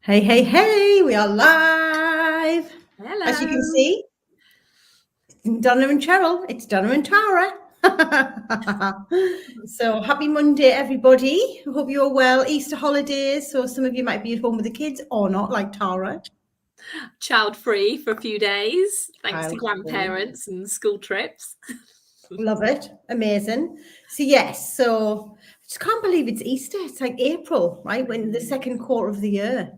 Hey, hey, hey, we are live. As you can Hello. see, Donna and Cheryl, it's Donna and Tara. So happy Monday, everybody. Hope you're well. Easter holidays, so some of you might be at home with the kids or not, like Tara. Child free for a few days, thanks to Child-free. grandparents and school trips. Love it. Amazing. So yes, so I just can't believe it's Easter. It's like April, right? When the second quarter of the year.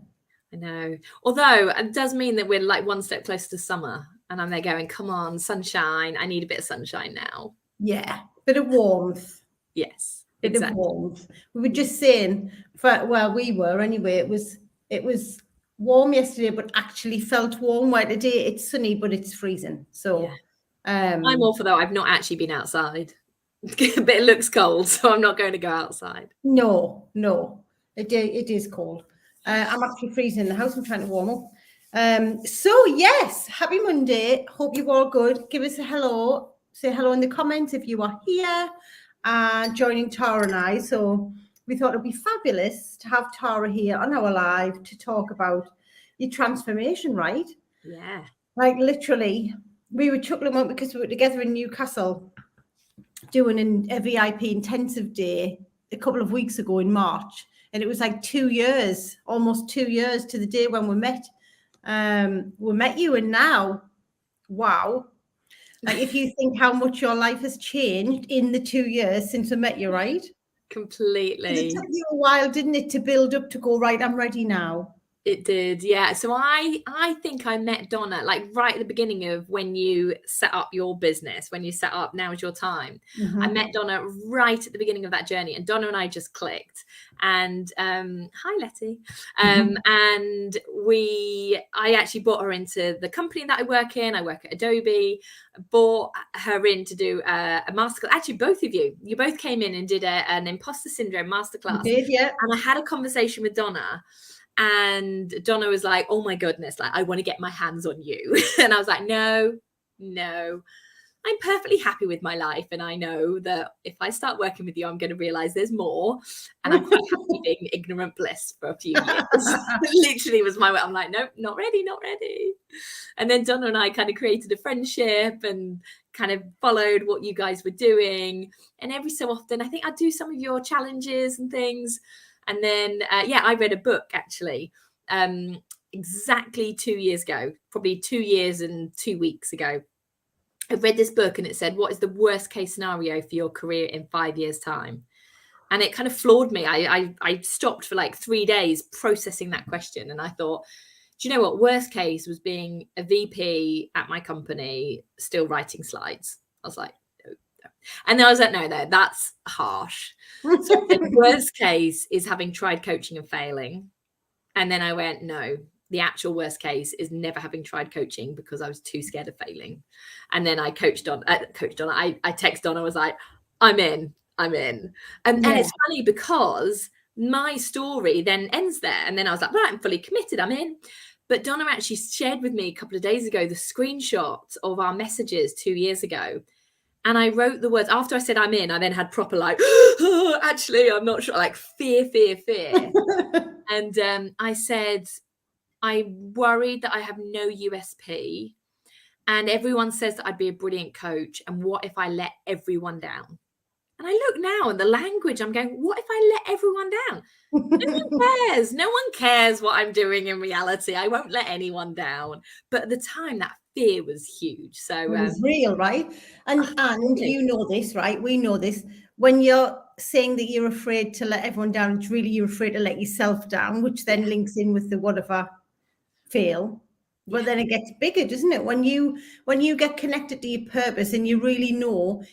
I know. Although it does mean that we're like one step closer to summer. And I'm there going, come on, sunshine. I need a bit of sunshine now. Yeah, bit of warmth. Yes, Bit of exactly. warmth. We were just saying, we were anyway. It was warm yesterday, but actually felt warm. While today it's sunny, but it's freezing. Yeah. So, I'm um, all for that. I've not actually been outside. But it looks cold, so I'm not going to go outside. no, it is cold. I'm actually freezing in the house. I'm trying to warm up. So yes, happy Monday. Hope you're all good. Give us a hello. Say hello in the comments if you are here and joining Tara and I. So we thought it'd be fabulous to have Tara here on our live to talk about your transformation, right? Yeah. Like literally, we were chuckling up because we were together in Newcastle doing a VIP intensive day a couple of weeks ago in March, and it was like 2 years, almost 2 years to the day when we met. We met you, and now, wow! Like if you think how much your life has changed in the 2 years since we met you, right? Because it Completely. took you a while, didn't it, to build up to go right. I'm ready now. It did, yeah. So I think I met Donna like right at the beginning of when you set up your business, when you set up Now Is Your Time. I Mm-hmm. met Donna right at the beginning of that journey, and Donna and I just clicked. And hi Letty. And I actually brought her into the company that I work in. I work at Adobe. Brought her in to do a masterclass. Actually, both of you both came in and did an imposter syndrome You masterclass. did, yeah. And I had a conversation with Donna. And Donna was like, oh my goodness, like, I want to get my hands on you. And I was like, no, I'm perfectly happy with my life. And I know that if I start working with you, I'm going to realize there's more. And I'm quite happy being ignorant bliss for a few years. Literally was my way. I'm like, nope, not ready, not ready. And then Donna and I kind of created a friendship and kind of followed what you guys were doing. And every so often, I think I'd do some of your challenges and things. And then, I read a book actually exactly 2 years ago, probably 2 years and 2 weeks ago. I read this book and it said, what is the worst case scenario for your career in 5 years' time? And it kind of floored me. I stopped for like 3 days processing that question. And I thought, do you know what? Worst case was being a VP at my company, still writing slides. I was like, no. And then I was like, no, that's harsh. So the worst case is having tried coaching and failing. And then I went, no, the actual worst case is never having tried coaching because I was too scared of failing. And then I texted Donna, I was like, I'm in. And Yeah. it's funny because my story then ends there. And then I was like, right, I'm fully committed. I'm in. But Donna actually shared with me a couple of days ago the screenshots of our messages 2 years ago. And I wrote the words after I said I'm in. I then had proper like, oh, actually, I'm not sure, like fear. And I said, I'm worried that I have no USP. And everyone says that I'd be a brilliant coach. And what if I let everyone down? And I look now and the language, I'm going, what if I let everyone down? No one cares. No one cares what I'm doing in reality. I won't let anyone down. But at the time, that fear was huge. So It was real, right? And really, you know this, right? We know this. When you're saying that you're afraid to let everyone down, it's really you're afraid to let yourself down, which then yeah, links in with the what if I fail. But yeah, then it gets bigger, doesn't it? When you get connected to your purpose and you really know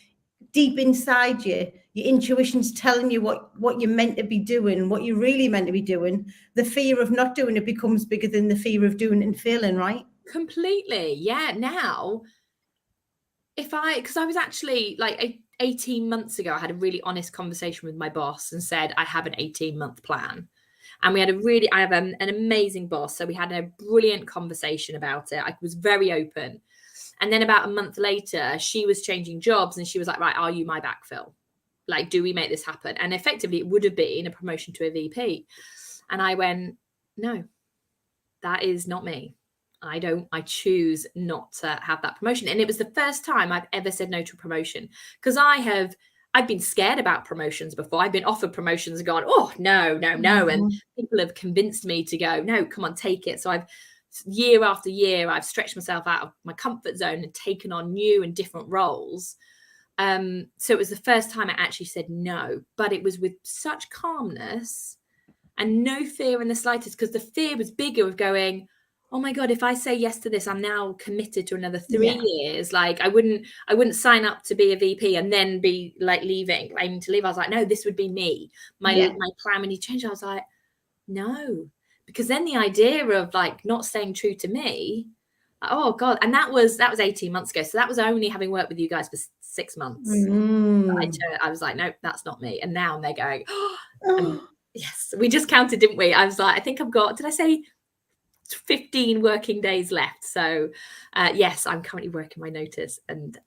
deep inside you, your intuition's telling you what you're meant to be doing, what you're really meant to be doing, the fear of not doing it becomes bigger than the fear of doing it and failing, right? completely. Yeah. Now, because I was actually like 18 months ago, I had a really honest conversation with my boss and said, I have an 18-month plan. And I have an amazing boss. So we had a brilliant conversation about it. I was very open. And then about a month later, she was changing jobs and she was like, right, are you my backfill? Like, do we make this happen? And effectively, it would have been a promotion to a VP. And I went, no. that is not me. I choose not to have that promotion. And it was the first time I've ever said no to a promotion, because I've been scared about promotions before. I've been offered promotions and gone, oh, no. And people have convinced me to go, no, come on, take it. So year after year, I've stretched myself out of my comfort zone and taken on new and different roles. So it was the first time I actually said no, but it was with such calmness and no fear in the slightest, because the fear was bigger of going, oh my God, if I say yes to this, I'm now committed to another 3 years. Like I wouldn't sign up to be a VP and then be like aiming to leave. I was like, no, this would be me. My plan when you changed, I was like, no, because then the idea of like not staying true to me, oh God. And that was 18 months ago. So that was only having worked with you guys for 6 months. I was like, no, that's not me. And now they're going, oh, yes, we just counted, didn't we? I was like, I think I've got, did I say 15 working days left? So yes, I'm currently working my notice and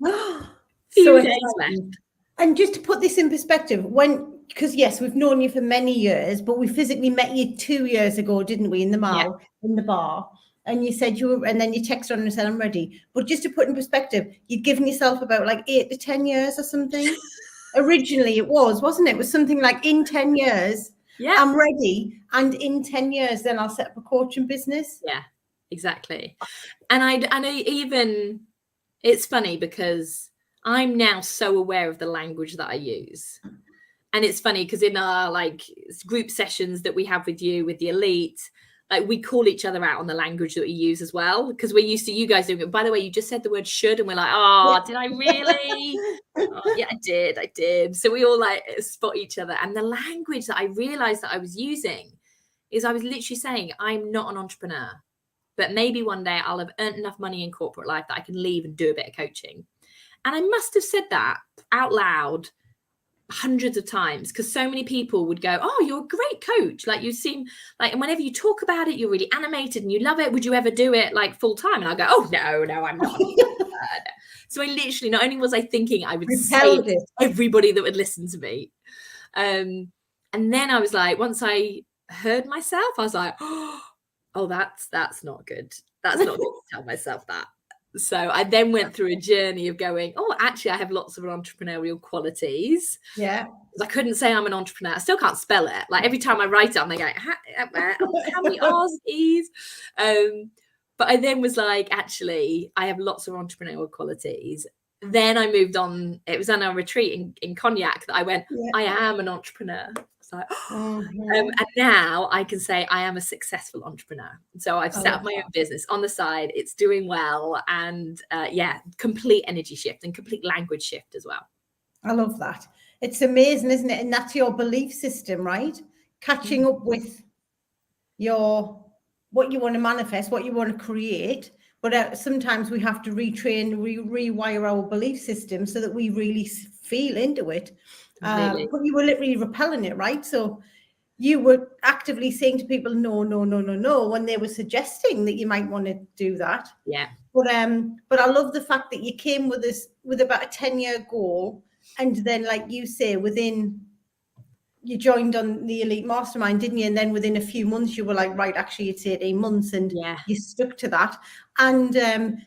few days left. And just to put this in perspective, because yes, we've known you for many years, but we physically met you 2 years ago, didn't we, in the mall, in the bar? And you said and then you texted on and said, I'm ready. But just to put in perspective, you'd given yourself about like 8 to 10 years or something. Originally it wasn't it? It was something like in 10 years, I'm ready. And in 10 years, then I'll set up a coaching business. Yeah, exactly. And I even, it's funny because I'm now so aware of the language that I use. And it's funny because in our like group sessions that we have with you, with the elite, like we call each other out on the language that we use as well, because we're used to you guys doing it. By the way, you just said the word should, and we're like, oh, did I really? Oh, yeah, I did. So we all like spot each other. And the language that I realized that I was using is I was literally saying, I'm not an entrepreneur, but maybe one day I'll have earned enough money in corporate life that I can leave and do a bit of coaching. And I must have said that out loud hundreds of times, because so many people would go, oh, you're a great coach, like you seem like, and whenever you talk about it, you're really animated and you love it, would you ever do it like full time? And I'll go, oh no, I'm not. So I literally, not only was I thinking I would say it to everybody that would listen to me, and then I was like, once I heard myself, I was like, oh, that's not good, that's not good to tell myself that. So I then went through a journey of going, oh, actually, I have lots of entrepreneurial qualities. Yeah. I couldn't say I'm an entrepreneur. I still can't spell it. Like every time I write it, I'm like, how many R's, E's? But I then was like, actually, I have lots of entrepreneurial qualities. Then I moved on. It was on our retreat in Cognac that I went, I am an entrepreneur. Like, and now I can say I am a successful entrepreneur. So I've set up my own business on the side. It's doing well. And complete energy shift and complete language shift as well. I love that. It's amazing, isn't it? And that's your belief system, right? Catching up with what you want to manifest, what you want to create. But sometimes we have to retrain, rewire our belief system so that we really feel into it. But you were literally repelling it, right? So you were actively saying to people, no, when they were suggesting that you might want to do that. Yeah. But I love the fact that you came with about a 10-year goal, and then, like you say, you joined on the Elite Mastermind, didn't you? And then within a few months, you were like, right, actually, it's 18 months, and you stuck to that. And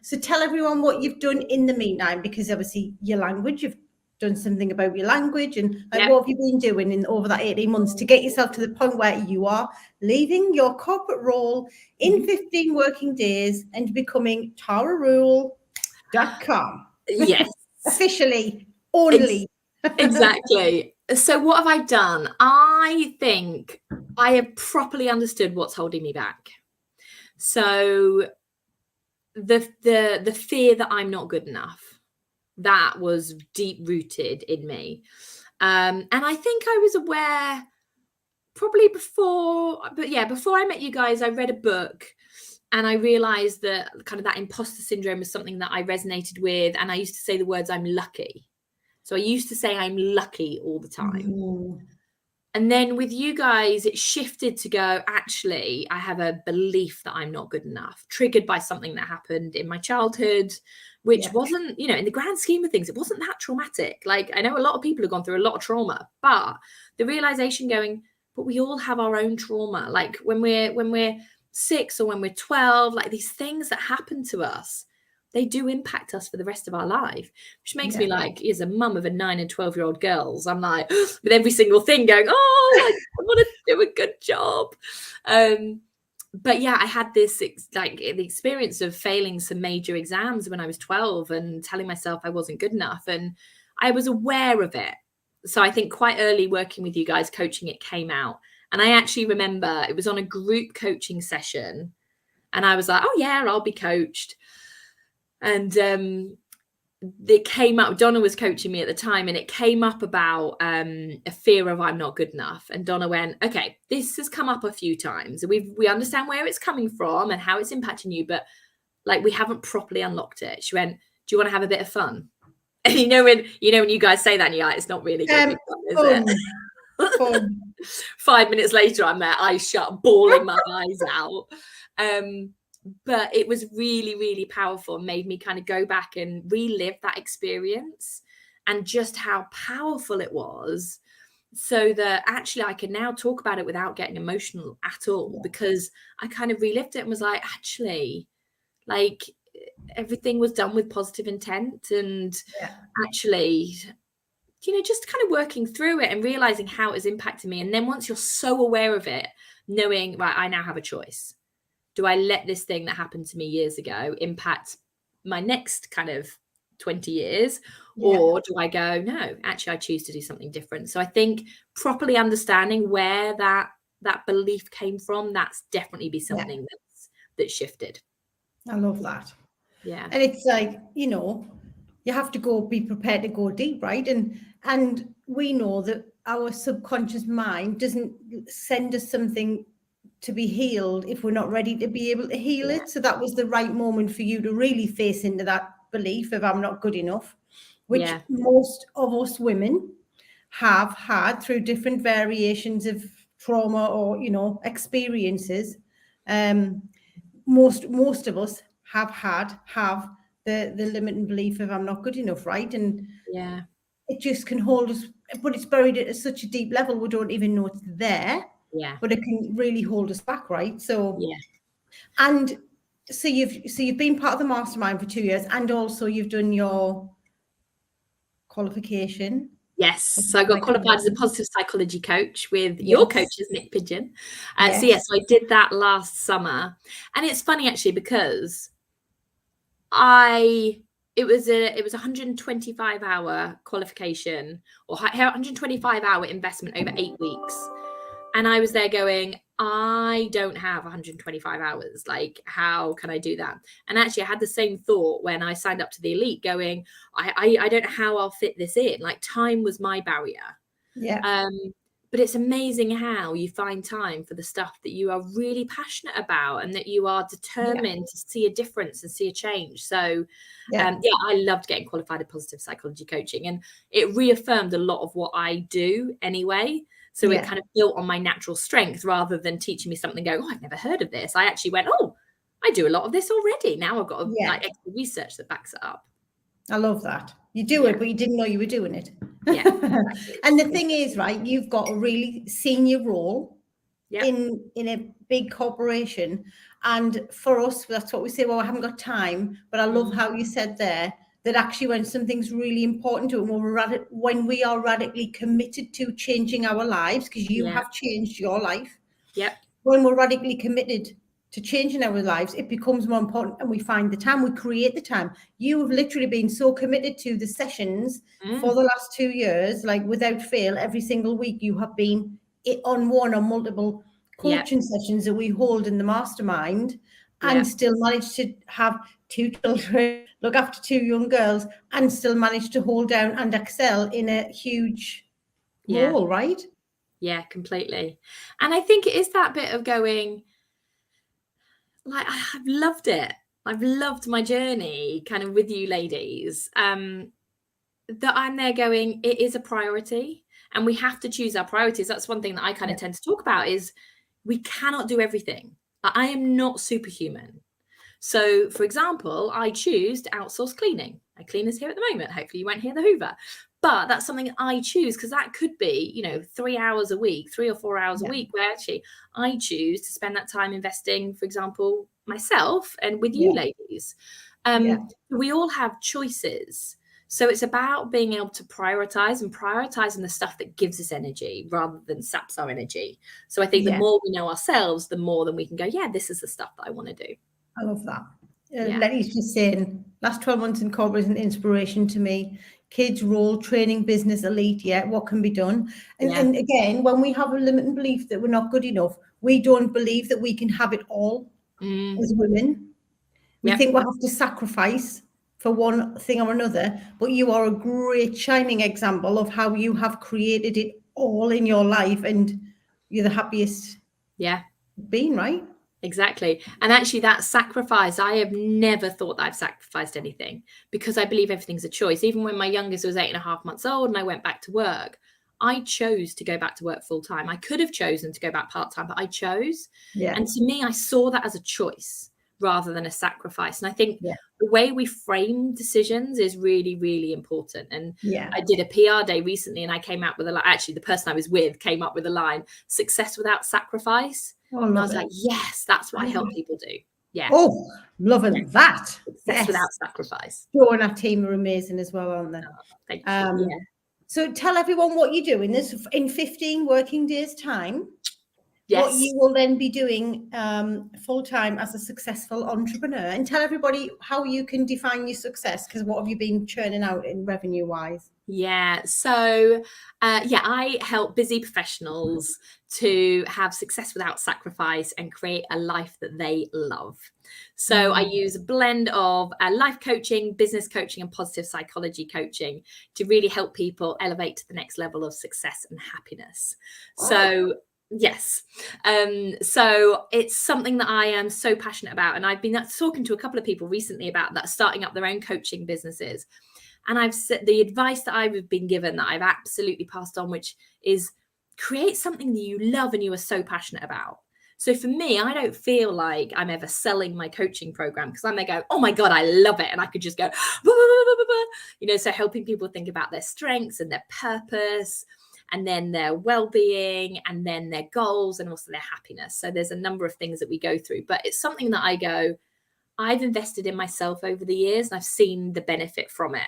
so tell everyone what you've done in the meantime, because obviously your language, you've done something about your language, and like, what have you been doing over that 18 months to get yourself to the point where you are leaving your corporate role in 15 working days and becoming TaraRule.com? Yes. Officially, only. Exactly. So what have I done? I think I have properly understood what's holding me back. So the fear that I'm not good enough, that was deep rooted in me. And I think I was aware probably before I met you guys, I read a book and I realized that kind of that imposter syndrome was something that I resonated with. And I used to say the words, I'm lucky. So I used to say I'm lucky all the time. Mm-hmm. And then with you guys, it shifted to go, actually, I have a belief that I'm not good enough, triggered by something that happened in my childhood, which wasn't, in the grand scheme of things, it wasn't that traumatic. Like, I know a lot of people have gone through a lot of trauma, but the realization going, but we all have our own trauma. Like when we're 6 or when we're 12, like these things that happen to us, they do impact us for the rest of our life, which makes me like, as a mum of a 9 and 12-year-old girls, I'm like with every single thing going, oh, I want to do a good job. But yeah, I had this like the experience of failing some major exams when I was 12 and telling myself I wasn't good enough. And I was aware of it. So I think quite early working with you guys, coaching, it came out. And I actually remember it was on a group coaching session. And I was like, oh yeah, I'll be coached. And it came up, Donna was coaching me at the time, and it came up about a fear of I'm not good enough. And Donna went, okay, this has come up a few times. We understand where it's coming from and how it's impacting you, but like we haven't properly unlocked it. She went, do you want to have a bit of fun? And you know when you guys say that and you're like, it's not really going to be fun, is it? Fun. 5 minutes later, I'm there, eyes shut, bawling my eyes out. But it was really, really powerful, made me kind of go back and relive that experience and just how powerful it was, so that actually I can now talk about it without getting emotional at all, because I kind of relived it and was like, actually, like everything was done with positive intent, and actually, just kind of working through it and realizing how it has impacted me. And then once you're so aware of it, knowing, right, I now have a choice. Do I let this thing that happened to me years ago impact my next kind of 20 years? Or do I go, no, actually, I choose to do something different? So I think properly understanding where that belief came from, that's definitely be something that's shifted. I love that. Yeah. And it's like, you have to be prepared to go deep, right? And we know that our subconscious mind doesn't send us something to be healed if we're not ready to be able to heal it. So that was the right moment for you to really face into that belief of I'm not good enough, which most of us women have had through different variations of trauma or, experiences. Most of us have the limiting belief of I'm not good enough, right? And it just can hold us, but it's buried at such a deep level we don't even know it's there. But it can really hold us back, right? So and so you've been part of the mastermind for 2 years, and also you've done your qualification. Yes, so I got qualified as a positive psychology coach with your coaches, Nick Pigeon. So I did that last summer, and it's funny actually because it was a 125-hour qualification or 125-hour investment over 8 weeks. And I was there going, I don't have 125 hours. Like, how can I do that? And actually, I had the same thought when I signed up to the elite going, I don't know how I'll fit this in. Like, time was my barrier. But it's amazing how you find time for the stuff that you are really passionate about and that you are determined to see a difference and see a change. So, I loved getting qualified in positive psychology coaching, and it reaffirmed a lot of what I do anyway. So it kind of built on my natural strength rather than teaching me something going, oh, I've never heard of this. I actually went, oh, I do a lot of this already. Now I've got extra research that backs it up. I love that. You do it, but you didn't know you were doing it. Yeah. Exactly. And the thing is, right, you've got a really senior role in a big corporation. And for us, that's what we say, well, I haven't got time. But I love how you said there that actually when something's really important to it, when we are radically committed to changing our lives, because you have changed your life. When we're radically committed to changing our lives, it becomes more important, and we find the time, we create the time. You have literally been so committed to the sessions for the last 2 years, like without fail, every single week you have been on one or multiple coaching sessions that we hold in the mastermind, and still managed to have 2 children, look after 2 young girls, and still managed to hold down and excel in a huge role, right? Yeah, completely. And I think it is that bit of going, like, I've loved it. I've loved my journey kind of with you ladies, that I'm there going, it is a priority, and we have to choose our priorities. That's one thing that I kind of tend to talk about is we cannot do everything. I am not superhuman. So, for example, I choose to outsource cleaning. My cleaner's here at the moment. Hopefully you won't hear the Hoover. But that's something I choose, because that could be, you know, 3 hours a week, 3 or 4 hours a week, where actually I choose to spend that time investing, for example, myself and with you ladies. We all have choices. So it's about being able to prioritize, and prioritizing the stuff that gives us energy rather than saps our energy. So I think the more we know ourselves, the more then we can go, yeah, this is the stuff that I want to do. I love that. Letty's just saying, last 12 months in corporate is an inspiration to me. Kids role, training, business, elite, what can be done? And again, when we have a limiting belief that we're not good enough, we don't believe that we can have it all as women. We think we'll have to sacrifice for one thing or another, but you are a great shining example of how you have created it all in your life, and you're the happiest being, right? Exactly. And actually that sacrifice, I have never thought that I've sacrificed anything, because I believe everything's a choice. Even when my youngest was 8.5 months old and I went back to work, I chose to go back to work full time. I could have chosen to go back part time, but I chose. And to me, I saw that as a choice rather than a sacrifice. And I think the way we frame decisions is really, really important. And I did a PR day recently, and I came out with actually the person I was with came up with a line, success without sacrifice. And I was like, yes, that's what I help people do. Yeah. Oh, loving that. Success without sacrifice. Joe and our team are amazing as well, aren't they? Thank you. So tell everyone what you're doing. This in 15 working days' time. What you will then be doing full time as a successful entrepreneur, and tell everybody how you can define your success, because what have you been churning out in revenue wise? So I help busy professionals to have success without sacrifice and create a life that they love. So I use a blend of life coaching, business coaching, and positive psychology coaching to really help people elevate to the next level of success and happiness. So so it's something that I am so passionate about, and I've been talking to a couple of people recently about that, starting up their own coaching businesses. And I've said the advice that I've been given that I've absolutely passed on, which is create something that you love and you are so passionate about. So for me, I don't feel like I'm ever selling my coaching program, because I may go, oh my God, I love it. And I could just go, you know, so helping people think about their strengths and their purpose, and then their well-being, and then their goals, and also their happiness. So there's a number of things that we go through, but it's something that I go, I've invested in myself over the years, and I've seen the benefit from it.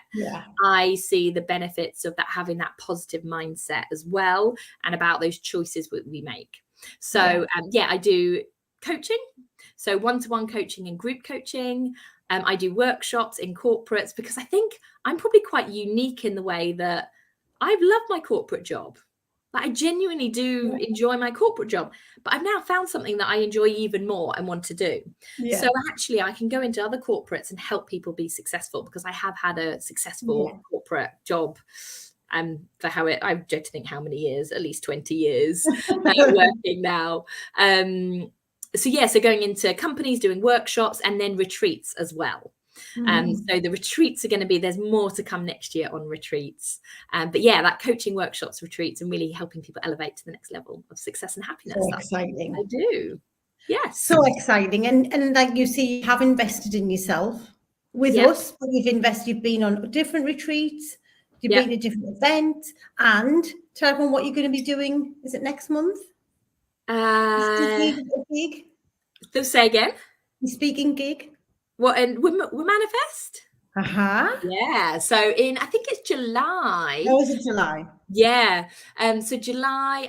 I see the benefits of that, having that positive mindset as well, and about those choices that we make. So I do coaching, so one-to-one coaching and group coaching. I do workshops in corporates, because I think I'm probably quite unique in the way that I've loved my corporate job. Like, I genuinely do enjoy my corporate job, but I've now found something that I enjoy even more and want to do. So actually I can go into other corporates and help people be successful, because I have had a successful corporate job for I dread to think how many years, at least 20 years working now. So going into companies, doing workshops, and then retreats as well. So the retreats are going to be, there's more to come next year on retreats. But that coaching, workshops, retreats, and really helping people elevate to the next level of success and happiness. So exciting. I do. Yes. So exciting. And like you see, you have invested in yourself with us, but you've been on different retreats, you've been at different events, and tell everyone what you're going to be doing. Is it next month? Gig? So say again. Your speaking gig? What, and we manifest? Yeah. So I think it's July. Oh, is it July? Yeah. So July,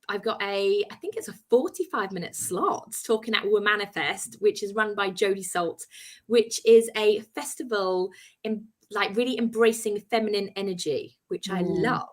I've got I think it's a 45-minute slot talking at Manifest, which is run by Jodie Salt, which is a festival in like really embracing feminine energy, which I love.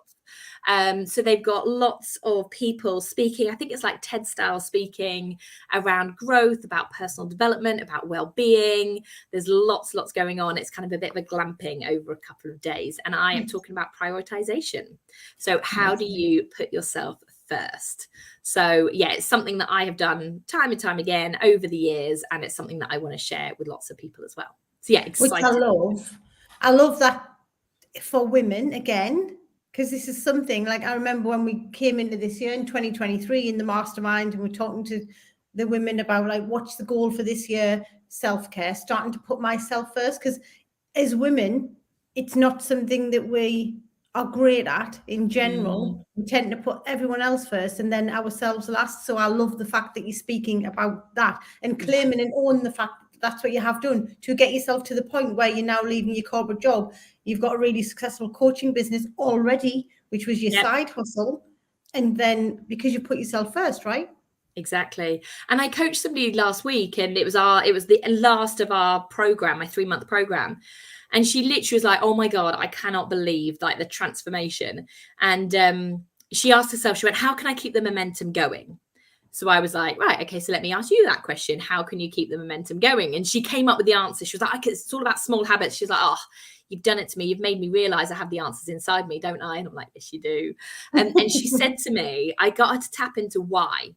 So they've got lots of people speaking. I think it's like TED style speaking around growth, about personal development, about well-being. There's lots going on. It's kind of a bit of a glamping over a couple of days. And I am talking about prioritization. So how do you put yourself first? So it's something that I have done time and time again over the years. And it's something that I want to share with lots of people as well. So exciting. Which I love that for women again. Because this is something like, I remember when we came into this year in 2023 in the mastermind, and we're talking to the women about like, what's the goal for this year? Self-care, starting to put myself first. Because as women, it's not something that we are great at in general. We tend to put everyone else first and then ourselves last. So I love the fact that you're speaking about that and claiming and owning the fact that that's what you have done to get yourself to the point where you're now leaving your corporate job. You've got a really successful coaching business already, which was your side hustle. And then because you put yourself first, right? Exactly. And I coached somebody last week, and it was the last of our program, my 3-month program. And she literally was like, oh my God, I cannot believe like the transformation. And she asked herself, she went, how can I keep the momentum going? So I was like, right, okay, so let me ask you that question. How can you keep the momentum going? And she came up with the answer. She was like, it's all about small habits. She's like, oh, you've done it to me. You've made me realize I have the answers inside me, don't I? And I'm like, yes, you do. And she said to me, I got her to tap into why.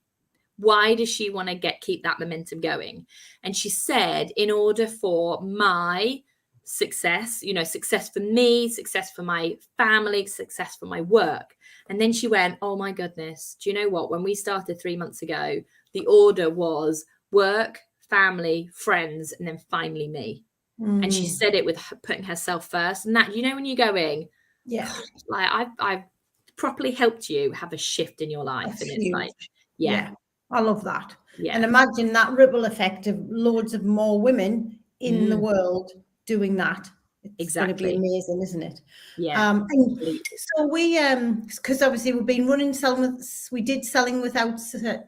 Why does she want to keep that momentum going? And she said, in order for my success, success for me, success for my family, success for my work. And then she went, oh my goodness, do you know what? When we started 3 months ago, the order was work, family, friends, and then finally me. And she said it with putting herself first. And that, when you're going, yeah, like I've properly helped you have a shift in your life. That's and it's huge. like, yeah. I love that. Yeah. And imagine that ripple effect of loads of more women in the world doing that. It's going to be amazing, isn't it? Yeah. And so we, because obviously we've been running we did selling without selling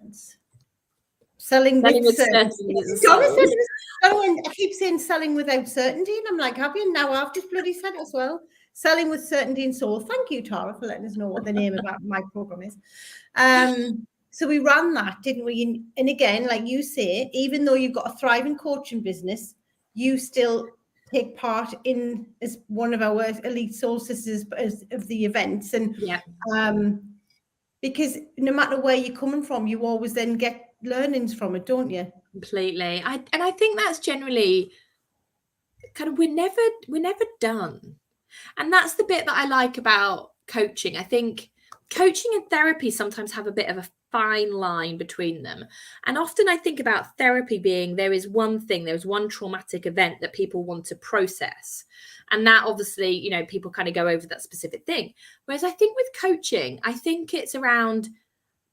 with certainty. I keep saying selling without certainty, and I'm like, have you? Now I've just bloody said it as well. Selling with certainty and soul. Thank you, Tara, for letting us know what the name of my program is. So we ran that, didn't we? And again, like you say, even though you've got a thriving coaching business, you still take part in as one of our elite soul sisters of the events. And because no matter where you're coming from, you always then get learnings from it, don't you? Completely. I think that's generally kind of, we're never done. And that's the bit that I like about coaching. I think coaching and therapy sometimes have a bit of a fine line between them. And often I think about therapy being, there's one traumatic event that people want to process. And that obviously, people kind of go over that specific thing. Whereas I think with coaching, I think it's around,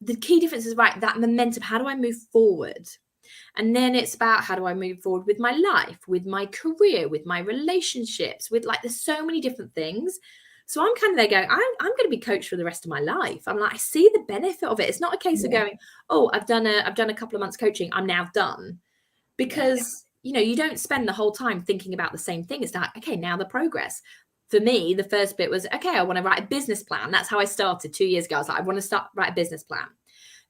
the key difference is, right, that momentum. How do I move forward? And then it's about, how do I move forward with my life, with my career, with my relationships, with there's so many different things. So I'm kind of there going, I'm going to be coached for the rest of my life. I'm like, I see the benefit of it. It's not a case of going, oh, I've done a couple of months coaching, I'm now done. Because, you don't spend the whole time thinking about the same thing. It's like, okay, now the progress. For me, the first bit was, okay, I want to write a business plan. That's how I started 2 years ago. I was like, I want to write a business plan.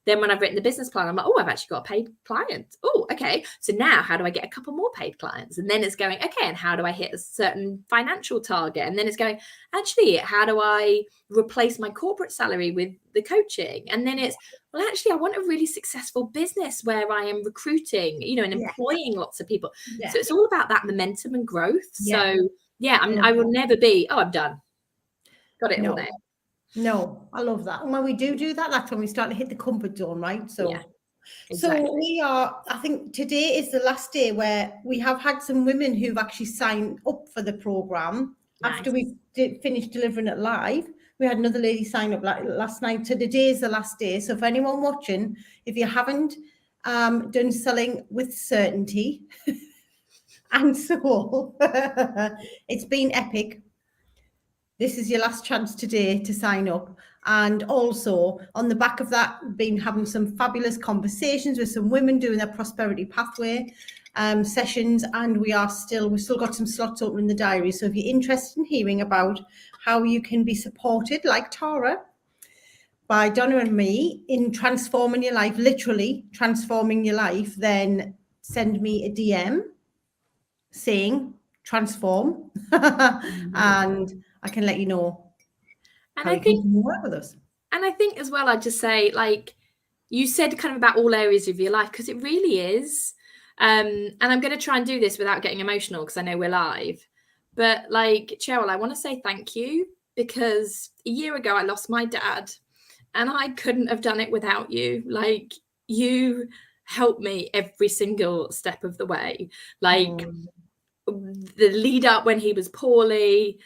Then when I've written the business plan, I'm like, oh, I've actually got a paid client. Oh, okay. So now how do I get a couple more paid clients? And then it's going, okay, and how do I hit a certain financial target? And then it's going, actually, how do I replace my corporate salary with the coaching? And then it's, well, actually, I want a really successful business where I am recruiting, and employing lots of people. Yeah. So it's all about that momentum and growth. Yeah. So yeah, I will never be, oh, I'm done. Got it all there. No, I love that. And when we do that, that's when we start to hit the comfort zone, right? So, exactly. So we are, I think today is the last day where we have had some women who've actually signed up for the program. Nice. After we finished delivering it live. We had another lady sign up last night. So today is the last day. So for anyone watching, if you haven't done selling with certainty and soul, it's been epic. This is your last chance today to sign up. And also on the back of that, we've been having some fabulous conversations with some women doing their prosperity pathway sessions. And we've still got some slots open in the diary. So if you're interested in hearing about how you can be supported, like Tara, by Donna and me, in transforming your life, literally transforming your life, then send me a DM saying transform and I can let you know. And I think you work with us. And I think as well, I'd just say, you said kind of about all areas of your life, because it really is. And I'm going to try and do this without getting emotional because I know we're live. But Cheryl, I want to say thank you, because a year ago I lost my dad and I couldn't have done it without you. You helped me every single step of the way. The lead up when he was poorly,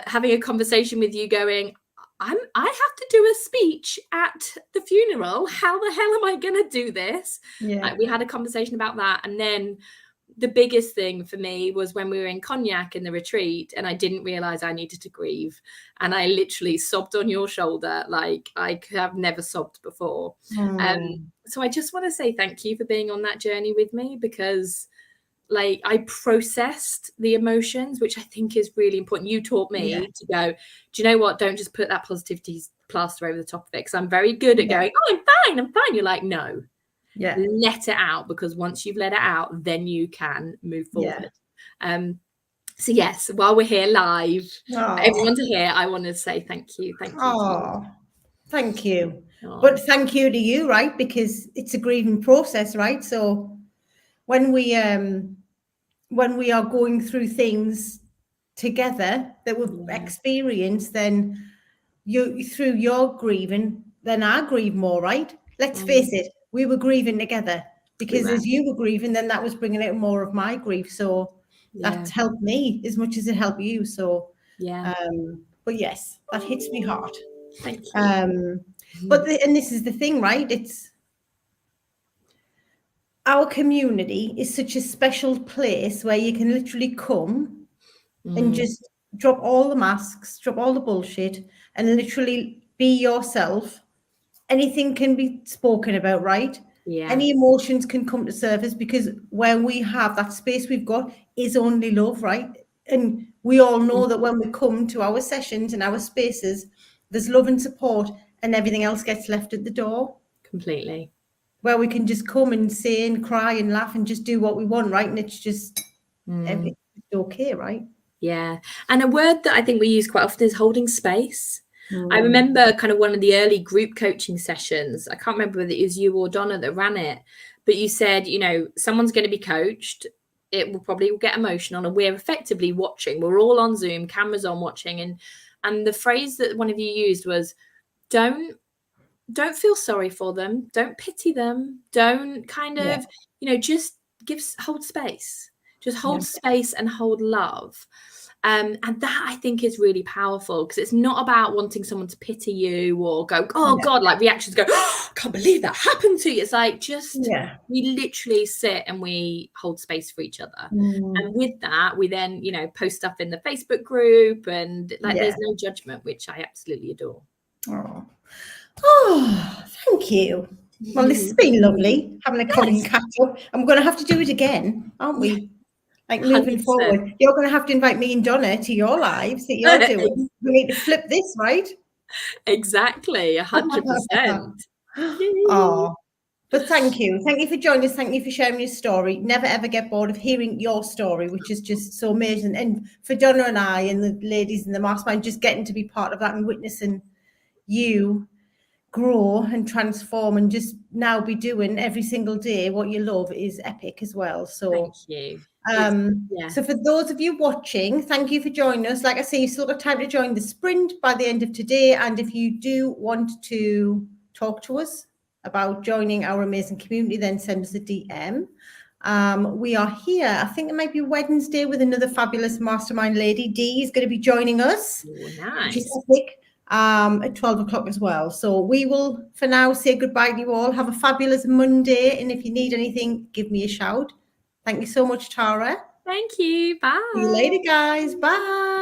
having a conversation with you going, I have to do a speech at the funeral. How the hell am I going to do this? Yeah. Like, we had a conversation about that. And then the biggest thing for me was when we were in Cognac in the retreat and I didn't realize I needed to grieve. And I literally sobbed on your shoulder like I have never sobbed before. So I just want to say thank you for being on that journey with me, because like I processed the emotions, which I think is really important. You taught me to go, do you know what? Don't just put that positivity plaster over the top of it. Because I'm very good at going, oh, I'm fine. You're like, no. Yeah. Let it out, because once you've let it out, then you can move forward. So yes, while we're here live, everyone to hear, I want to say thank you. Thank you. Thank you. But thank you to you, right? Because it's a grieving process, right? So when we are going through things together that we've experienced, then you through your grieving, then I grieve more, right? Let's face it, we were grieving together, because as you were grieving, then that was bringing out more of my grief. So that's helped me as much as it helped you. So but yes, that hits me hard. Thank you. But and this is the thing, right? It's our community is such a special place where you can literally come and just drop all the masks, drop all the bullshit, and literally be yourself. Anything can be spoken about, right? Yeah. Any emotions can come to surface, because when we have that space we've got is only love, right? And we all know that when we come to our sessions and our spaces, there's love and support, and everything else gets left at the door. Completely. Where we can just come and say and cry and laugh and just do what we want, right? And it's just everything's okay, right? Yeah. And a word that I think we use quite often is holding space. I remember kind of one of the early group coaching sessions. I can't remember whether it was you or Donna that ran it, but you said, you know, someone's going to be coached. It will probably get emotional, and we're effectively watching. We're all on Zoom, cameras on, watching. And the phrase that one of you used was, don't feel sorry for them. Don't pity them. Don't kind of, you know, just hold space. Just hold space and hold love. And that I think is really powerful, because it's not about wanting someone to pity you or go, oh God, like reactions go, oh, I can't believe that happened to you. It's like, just we literally sit and we hold space for each other. And with that, we then, you know, post stuff in the Facebook group, and like there's no judgment, which I absolutely adore. Oh, thank you. Well, this has been lovely, having a Colin catch up. And we're going to have to do it again, aren't we? Like moving 100%. Forward. You're going to have to invite me and Donna to your lives that you're doing. We need to flip this, right? Exactly, 100%. Oh, but thank you. Thank you for joining us. Thank you for sharing your story. Never, ever get bored of hearing your story, which is just so amazing. And for Donna and I and the ladies in the mastermind, just getting to be part of that and witnessing you grow and transform and just now be doing every single day what you love is epic as well. So thank you. So for those of you watching, thank you for joining us. Like I say, you still got time to join the sprint by the end of today. And if you do want to talk to us about joining our amazing community, then send us a DM. We are here, I think it might be Wednesday, with another fabulous mastermind lady. Dee is going to be joining us. Oh, nice. Which is epic. At 12 o'clock as well. So we will for now say goodbye to you all. Have a fabulous Monday, and if you need anything, give me a shout. Thank you so much, Tara. Thank you. Bye. See you later, guys. Bye.